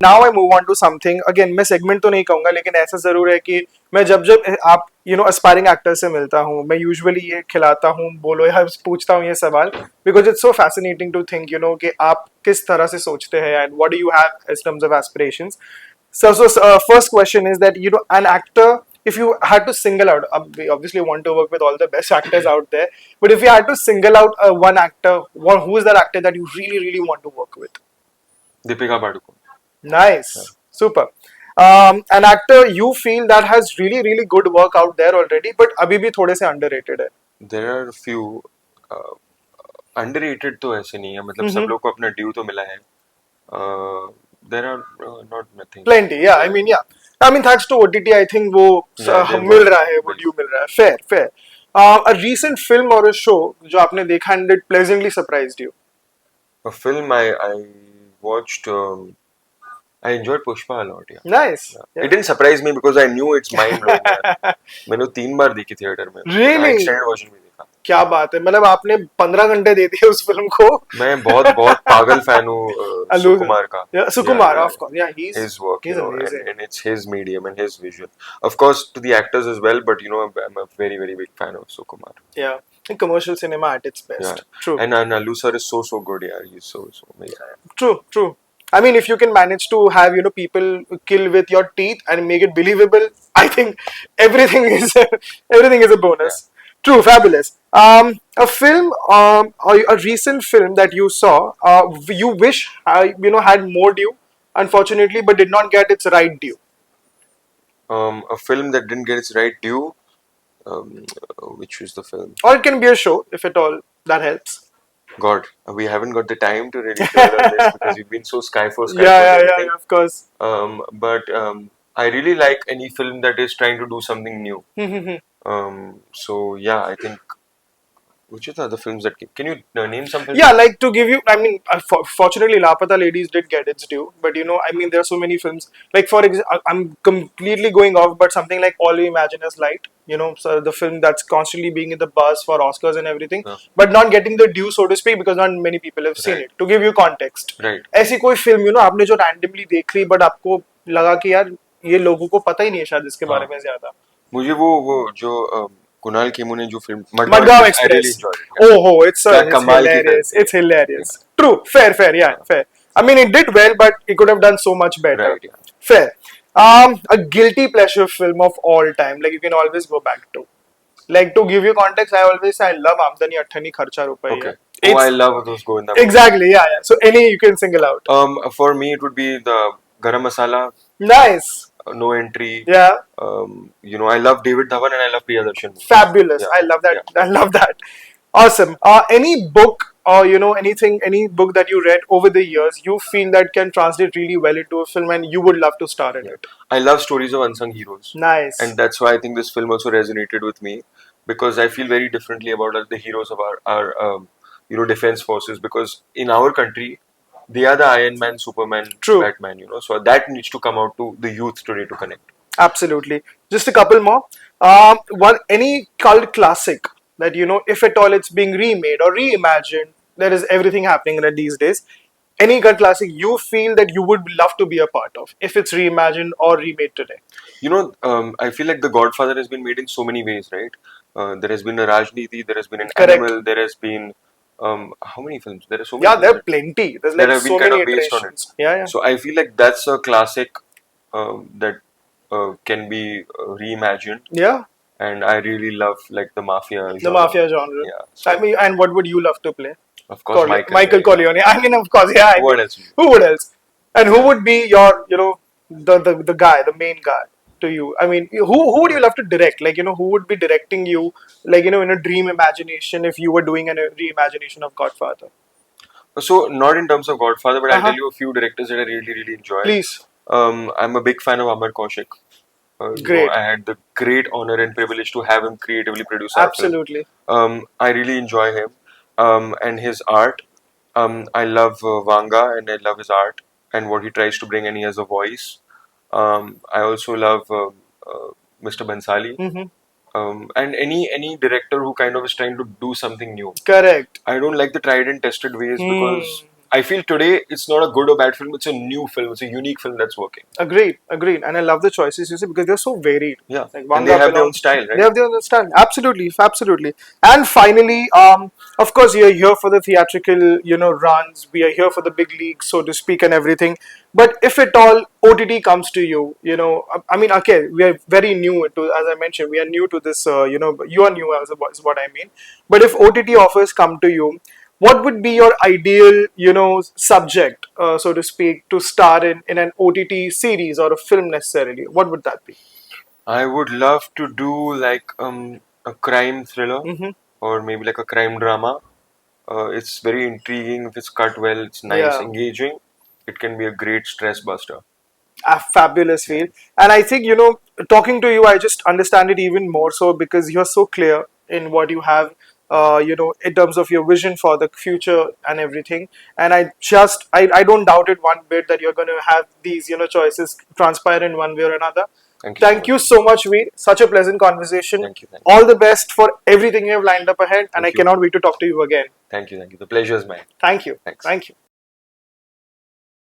Now I move on to something again. मैं segment तो नहीं कहूँगा लेकिन ऐसा जरूर है कि मैं जब आप aspiring actor से मिलता हूँ मैं usually ये खिलाता हूँ बोलो या पूछता हूँ ये सवाल because it's so fascinating to think कि आप किस तरह से सोचते हैं and what do you have in terms of aspirations. So first question is that an actor, if you had to single out, we obviously want to work with all the best actors out there, but if you had to single out one actor, who is that actor that you really really want to work with? Deepika Padukone. Nice, super. An actor you feel that has really really good work out there already, but अभी भी थोड़े से underrated है. There are few underrated तो ऐसे नहीं है मतलब सब लोग को अपना ड्यू तो मिला है. There are not nothing. Plenty, yeah. I mean, thanks to OTT, I think वो मिल रहा है, वो due मिल रहा है. Fair, fair. A recent film or a show जो आपने देखा and it pleasantly surprised you. A film I watched. I enjoyed Pushpa a lot. Yeah. Nice. It didn't surprise me because I knew it's mind blowing. मैंने 3 बार देखी theatre में. Really? Extended version भी देखा. क्या बात है मतलब आपने 15 घंटे दे दिए उस फिल्म को. मैं बहुत पागल फैन हूँ सुकुमार का. सुकुमार, of course. Yeah, his work, he's amazing. and it's his medium and his vision. Of course, to the actors as well, but I'm a very very big fan of Sukumar. Yeah, commercial cinema at its best. Yeah. True. And Allu sir is so good. Yeah, he's so amazing. True. I mean, if you can manage to have people kill with your teeth and make it believable, I think everything is a bonus. Yeah. True, fabulous. A film, or a recent film that you saw, you wish had more due, unfortunately, but did not get its right due. A film that didn't get its right due. Which was the film? Or it can be a show, if at all that helps. God, we haven't got the time to really dwell on this because we've been so Skyforce. Yeah, of course. But I really like any film that is trying to do something new. So yeah, I think. Which are the other films that can you name some films? Yeah, like to give you, I mean, fortunately, Lapata Ladies did get its due, but I mean, there are so many films. Like for example, I'm completely going off, but something like All We Imagine Is Light, so the film that's constantly being in the buzz for Oscars and everything, but not getting the due, so to speak, because not many people have seen it. To give you context, ऐसी कोई film आपने जो randomly देख ली, but आपको लगा कि यार ये लोगों को पता ही नहीं है शायद इसके बारे में ज़्यादा. मुझे वो जो कुणाल खेमू ने जो film Madgaon express. Oh, it's hilarious. It's hilarious. True, fair, yeah, fair. I mean, it did well, but it could have done so much better. Right, yeah. Fair. A guilty pleasure film of all time, like you can always go back to. Like to give you context, I always say I love Amdani Atthani Kharcha Rupai. Okay. I love those Govinda. Exactly, yeah. So any you can single out. For me, it would be the Garam Masala. Nice. No Entry. Yeah. I love David Dhawan and I love Priyadarshan. Fabulous. Yeah. I love that. Yeah. I love that. Awesome. Any book or any book that you read over the years you feel that can translate really well into a film and you would love to star in it? I love stories of unsung heroes. Nice. And that's why I think this film also resonated with me because I feel very differently about the heroes of our defense forces because in our country they are the Iron Man, Superman, True. Batman, so that needs to come out to the youth today to connect. Absolutely. Just a couple more. Any cult classic that if at all it's being remade or reimagined, there is everything happening in it these days. Any cult classic you feel that you would love to be a part of if it's reimagined or remade today? I feel like The Godfather has been made in so many ways, right? There has been a Rajniti, there has been an Correct. Animal, there has been how many films? There are so many. Yeah, there are plenty. There's like so many iterations. Yeah. So I feel like that's a classic that can be reimagined. Yeah. And I really love like the mafia genre. The mafia genre. Yeah. So, I mean, and what would you love to play? Of course, Michael Corleone. I mean, of course, yeah. Who else? Who would else? And who would be your, the guy, the main guy to you? I mean, who would you love to direct? Like, who would be directing you? Like, in a dream imagination, if you were doing a reimagination of Godfather. So, not in terms of Godfather, but I'll tell you a few directors that I really, really enjoy. Please. I'm a big fan of Amar Kaushik. Great. I had the great honor and privilege to have him creatively produce. Absolutely. I really enjoy him and his art. I love Vanga and I love his art and what he tries to bring, and he has a voice. I also love Mr. Bansali. Mm-hmm. And any director who kind of is trying to do something new. Correct. I don't like the tried and tested ways because I feel today it's not a good or bad film. It's a new film. It's a unique film that's working. Agreed. And I love the choices you see because they're so varied. Yeah, Like and they Vanga have their own belongs. style, They right? have their own style. Absolutely. And finally, of course, you're here for the theatrical, runs. We are here for the big leagues, so to speak, and everything. But if at all OTT comes to you, I mean, okay, we are very new to, as I mentioned, we are new to this. You are new, is what I mean. But if OTT offers come to you, what would be your ideal, subject, so to speak, to star in an OTT series or a film necessarily? What would that be? I would love to do like a crime thriller Mm-hmm. or maybe like a crime drama. It's very intriguing. If it's cut well, it's nice, Yeah. engaging. It can be a great stress buster. A fabulous Yeah. feel. And I think, talking to you, I just understand it even more so because you're so clear in what you have, in terms of your vision for the future and everything. And I don't doubt it one bit that you're going to have these, choices transpire in one way or another. Thank you so Thank much. you so much, Veer. Such a pleasant conversation. Thank you. Thank you. All the best for everything you have lined up ahead. And I Thank you. cannot wait to talk to you again. Thank you. Thank you. The pleasure is mine. Thank you. Thanks. Thank you.